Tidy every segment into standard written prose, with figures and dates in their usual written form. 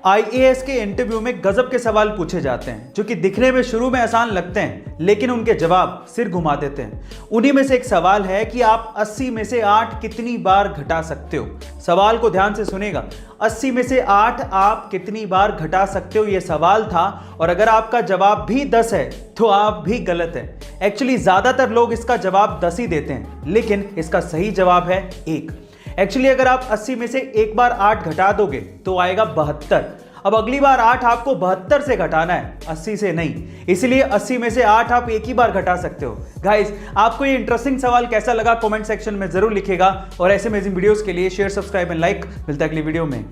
IAS के interview में गजब के सवाल पूछे जाते हैं जो कि दिखने में शुरू में आसान लगते हैं, लेकिन उनके जवाब सिर घुमा देते हैं। उन्हीं में से एक सवाल है कि आप 80 में से 8 कितनी बार घटा सकते हो। सवाल को ध्यान से सुनेगा। 80 में से 8 आप कितनी बार घटा सकते हो, यह सवाल था। और अगर आपका जवाब भी 10 है तो आप भी गलत है। एक्चुअली ज्यादातर लोग इसका जवाब 10 ही देते हैं, लेकिन इसका सही जवाब है 1। एक्चुअली अगर आप 80 में से एक बार 8 घटा दोगे तो आएगा 72। अब अगली बार 8 आपको 72 से घटाना है, 80 से नहीं। इसलिए 80 में से 8 आप एक ही बार घटा सकते हो। गाइस, आपको ये इंटरेस्टिंग सवाल कैसा लगा कमेंट सेक्शन में जरूर लिखिएगा। और ऐसे अमेजिंग वीडियोस के लिए शेयर, सब्सक्राइब एंड लाइक। मिलता है अगली वीडियो में।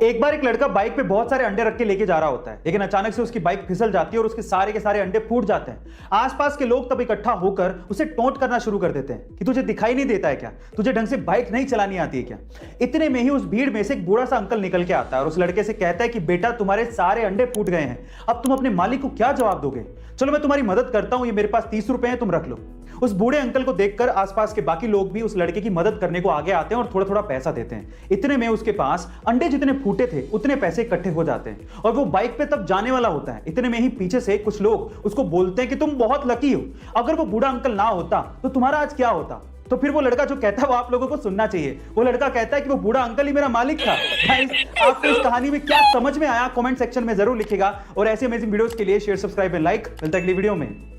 एक बार एक लड़का बाइक पे बहुत सारे अंडे रख के लेके जा रहा होता है, लेकिन अचानक से उसकी बाइक फिसल जाती है और उसके सारे के सारे अंडे फूट जाते हैं। आसपास के लोग तब इकट्ठा होकर उसे टोंट करना शुरू कर देते हैं कि तुझे दिखाई नहीं देता है क्या, तुझे ढंग से बाइक नहीं चलानी आती है क्या। इतने में ही उस भीड़ में से एक बूढ़ा सा अंकल निकल के आता है और उस लड़के से कहता है कि बेटा, तुम्हारे सारे अंडे फूट गए हैं, अब तुम अपने मालिक को क्या जवाब दोगे। चलो मैं तुम्हारी मदद करता हूं, ये मेरे पास 30 रुपए हैं, तुम रख लो। उस बूढ़े अंकल को देखकर आसपास के बाकी लोग भी उस लड़के की मदद करने को आगे आते हैं और थोड़ा थोड़ा पैसा देते हैं। इतने में उसके पास अंडे जितने फूटे थे उतने पैसे इकट्ठे हो जाते हैं और वो बाइक पे तब जाने वाला होता है। इतने में ही पीछे से कुछ लोग उसको बोलते हैं कि तुम बहुत लकी हो, अगर वो बूढ़ा अंकल ना होता तो तुम्हारा आज क्या होता। तो फिर वो लड़का जो कहता है वो आप लोगों को सुनना चाहिए। वो लड़का कहता है कि वो बूढ़ा अंकल ही मेरा मालिक था। गाइस, आपको इस कहानी में क्या समझ में आया कमेंट सेक्शन में जरूर लिखिएगा। और ऐसे अमेजिंग वीडियोस के लिए शेयर, सब्सक्राइब एंड लाइक। मिलता है अगली वीडियो में।